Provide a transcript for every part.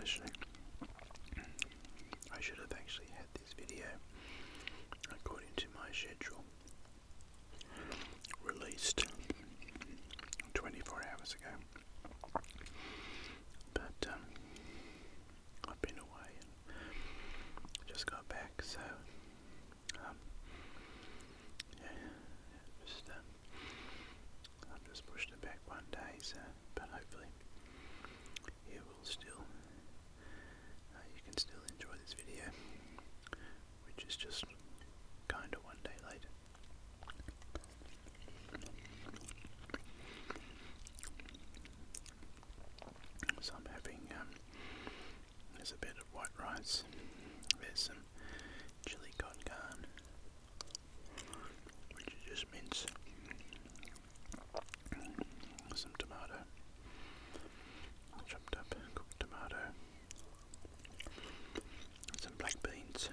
Actually, I should have actually had this video, according to my schedule, released 24 hours ago. But I've been away and just got back, so yeah, I've just pushed it back one day. So, but hopefully, you will still, you can still enjoy this video, which is just kind of one day later. So I'm having, there's a bit of white rice, there's some chili con carne, which is just mince, some tomato, chopped up cooked tomato, some black beans,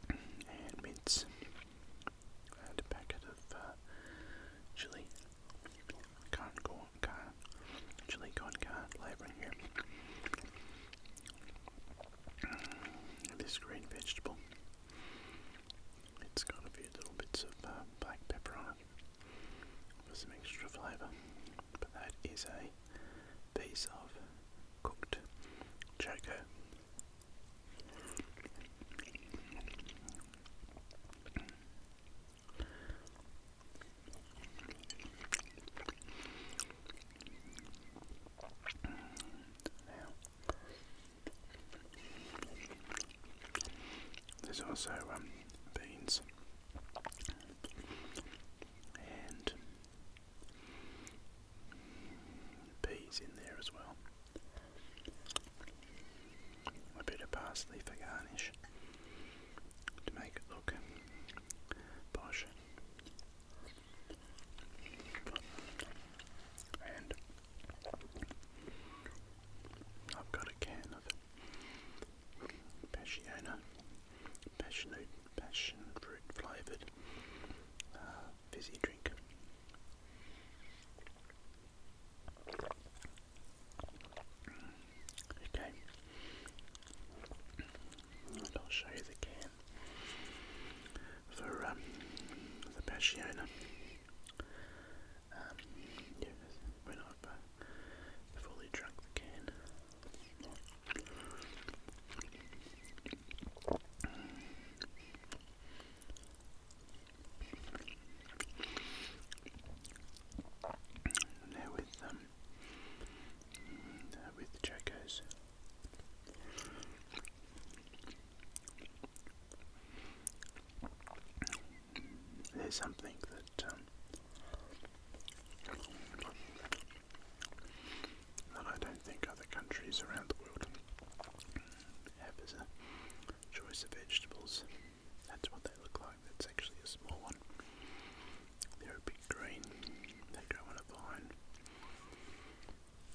and mince, and a packet of chili con carne flavouring here. This green vegetable, it's got a few little bits of black pepper on it for some extra flavour, but that is a piece of cooked choko. There's also beans and peas in there as well. A bit of parsley for garnish to make it look posh. And I've got a can of passion fruit flavoured fizzy drink. Okay, and I'll show you the can for the passiona. Yeah, when I've fully drunk the can. Now with chokos. There's something that I don't think other countries around the world have as a choice of vegetables. That's what they look like. That's actually a small one. They're a bit green. They grow on a vine.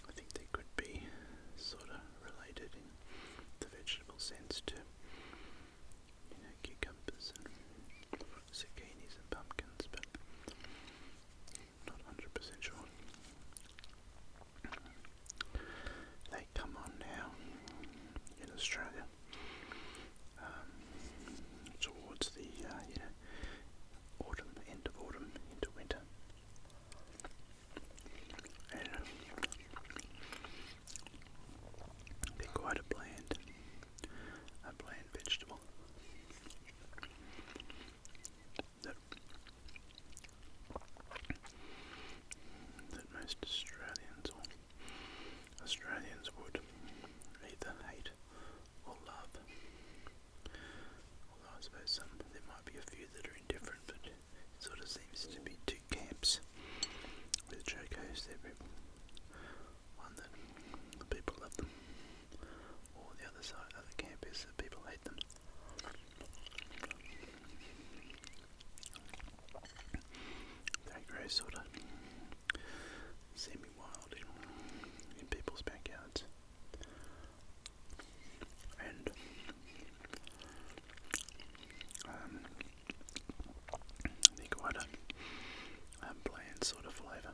I think they could be sort of related in the vegetable sense to, cucumbers and zucchinis and pumpkins, but not 100% sure. They come on now in Australia towards the autumn, end of autumn into winter, and they're quite a bland vegetable that most Australians would either hate or love. Although I suppose there might be a few that are indifferent, but it sort of seems to be two camps with chokos. There one that the people love them, or the other side, other camp is that people hate them. They grow sort of semi-wild in people's backyards, and they're quite a bland sort of flavour.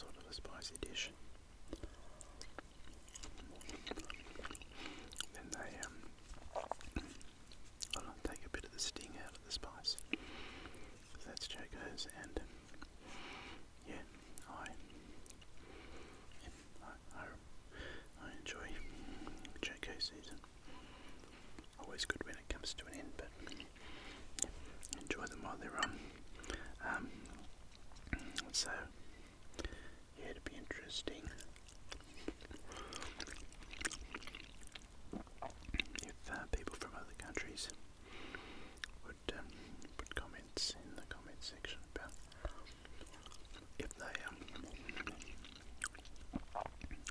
sort of a spicy dish. Then they take a bit of the sting out of the spice. So that's chokos, and yeah, I enjoy choko season. Always good when it comes to an end, but yeah, enjoy them while they're on. So yeah, it'd be interesting if people from other countries would put comments in the comment section about if they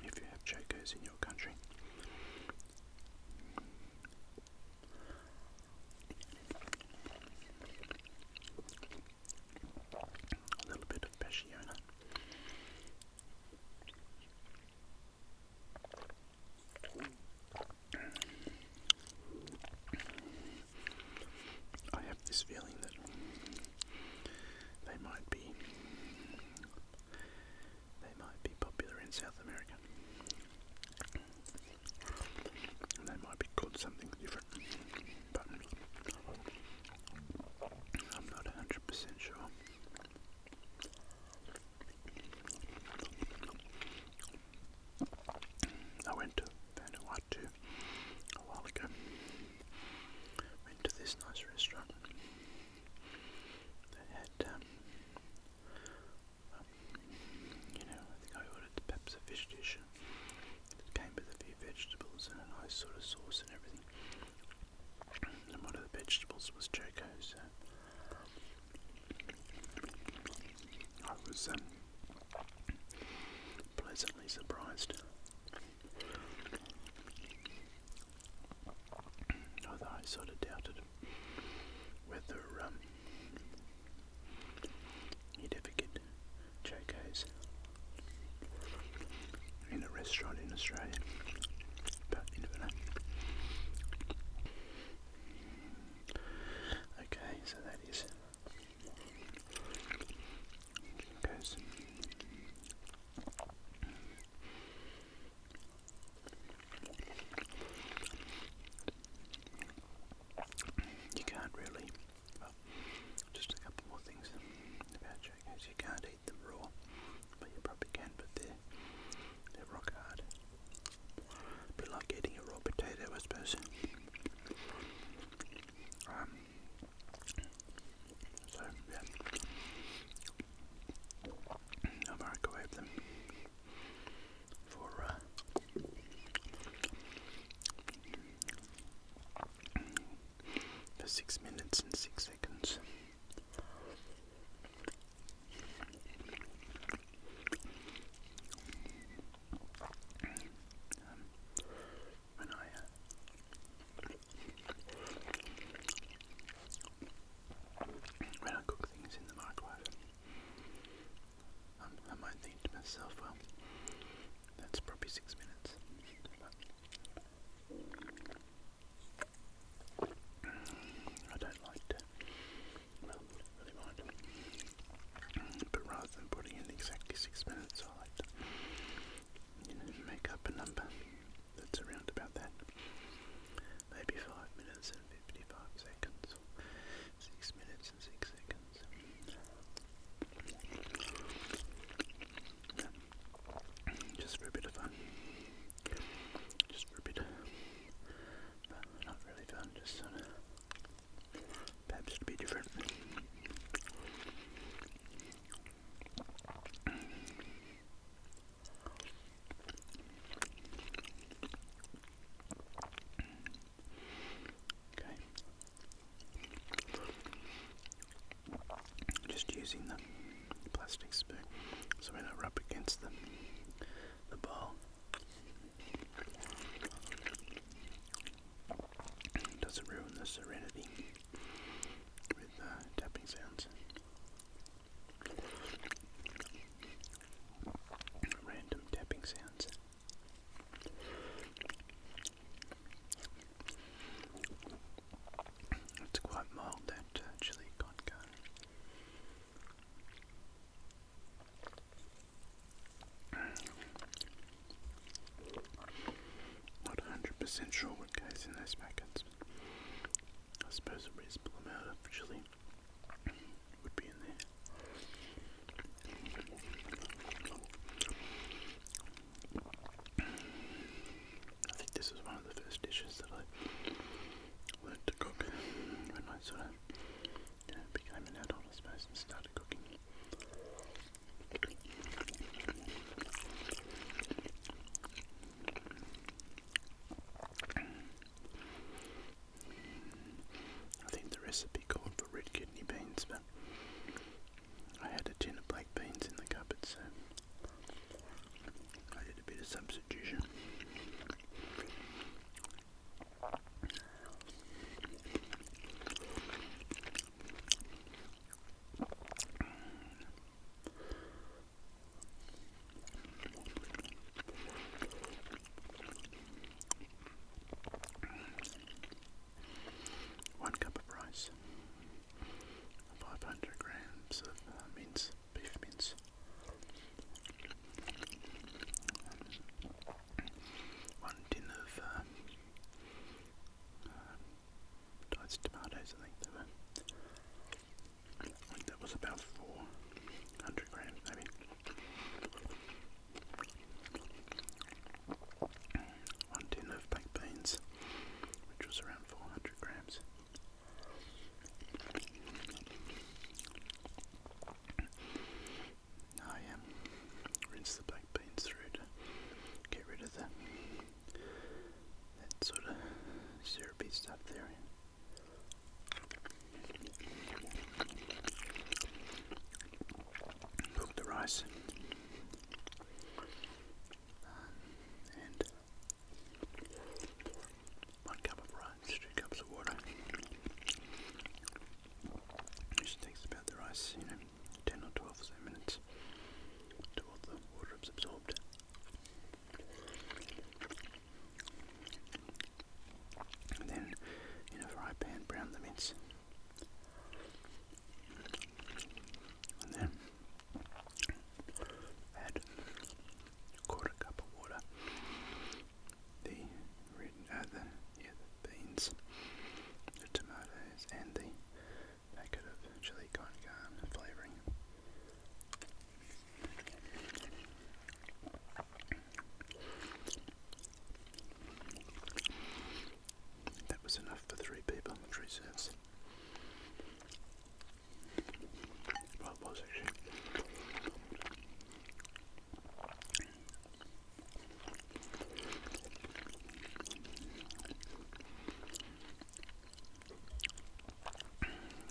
if you have chokos in your country. A little bit of passiona. I have this feeling that they might be popular in South America. And they might be called something different, but I'm not 100% sure. I went to Vanuatu a while ago. Went to this nice restaurant. They had, I think I ordered perhaps a fish dish. It came with a few vegetables and a nice sort of sauce and everything. And one of the vegetables was chokos. So I was pleasantly surprised. Although I sort of doubted whether you'd ever get chokos in a restaurant in Australia, but you never know. Okay, so that is chokos. You can't really, well, just a couple more things about chokos. You can't eat them raw, but you probably can, but they're rock hard. 100% sure what goes in those packets. I suppose a reasonable amount of chili would be in there. I think this was one of the first dishes that I learned to cook when I sort of became an adult, I suppose, and started cooking. I think the recipe called for red kidney beans, but I had a tin of black beans in the cupboard, so I did a bit of substitution. One cup of rice, 500 grams of mince, beef mince, 1 tin of diced tomatoes, I think they were. I think that was about 400 grams maybe. 1 tin of black beans, which was around 400 grams. I rinse the black beans through to get rid of that sort of syrupy stuff there. Cook the rice and 1 cup of rice, 2 cups of water. Usually takes about the rice, 10 or 12 or so minutes till all the water is absorbed. And then in a fry pan, brown the mince. And then add 1/4 cup of water. The beans, the tomatoes, and the packet of Chilli Con Carne flavouring. That was enough for 3 people, 3 serves. Well, it was actually.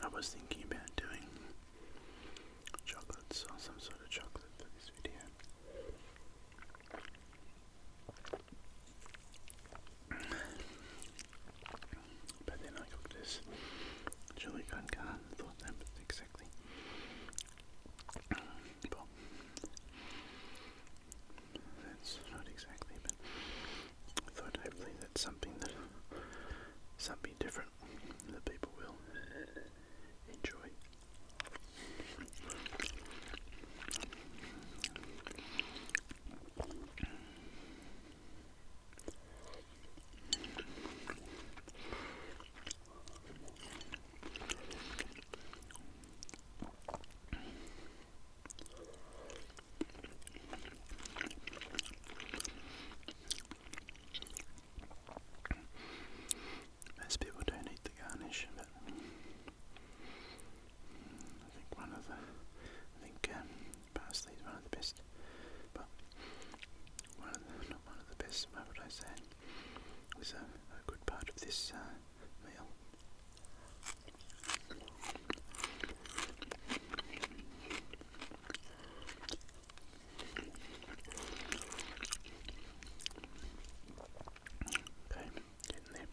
I was thinking about doing chocolates or some sort of chocolate for this video. But then I cooked this Chilli Con Carne and thought that was exactly well, that's not exactly, but I thought hopefully that's something different that people will enjoy. Most people don't eat the garnish, but I think parsley is one of the best, but not one of the best, what would I say, is a good part of this meal. Okay, getting there.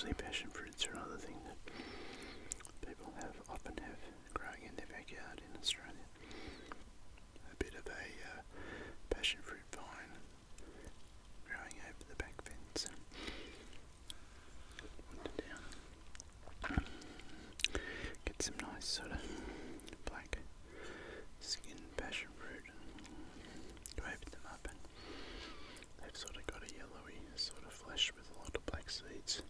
actually passion fruits are another thing that people often have growing in their backyard in Australia. A bit of a passion fruit vine growing over the back fence. Down. Get some nice sort of black skin passion fruit. You open them up and they've sort of got a yellowy sort of flesh with a lot of black seeds.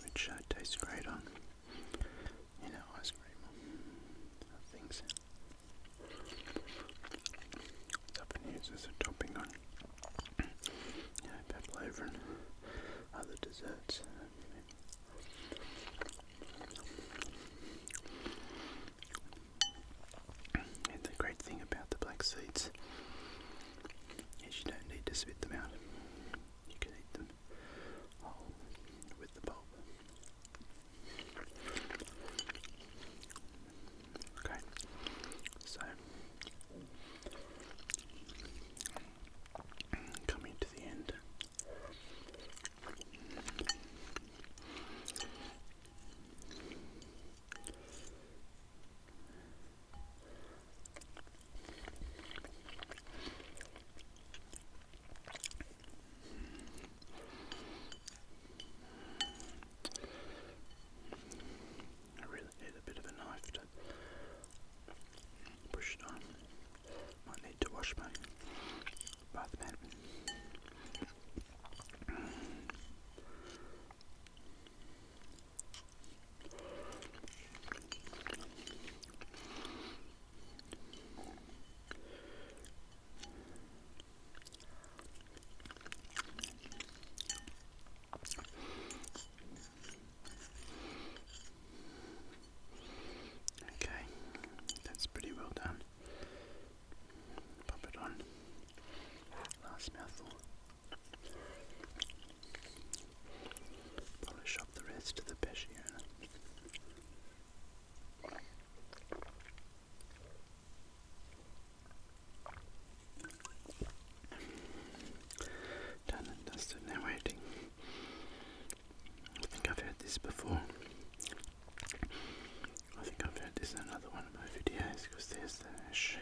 Which tastes great on, ice cream or things. It's often used as a topping on, pavlova and other desserts. And the great thing about the black seeds is you don't need to spit them out. You can eat them whole with the bulb. Okay, so coming to the end. I really need a bit of a knife to push it on. Might need to wash my bath mat. Okay, that's pretty well done. Pop it on. Last mouthful. Polish off the rest of the pesciona. Done and dusted, now waiting. I think I've had this before. I think I've had this in another one of my videos because there's the shape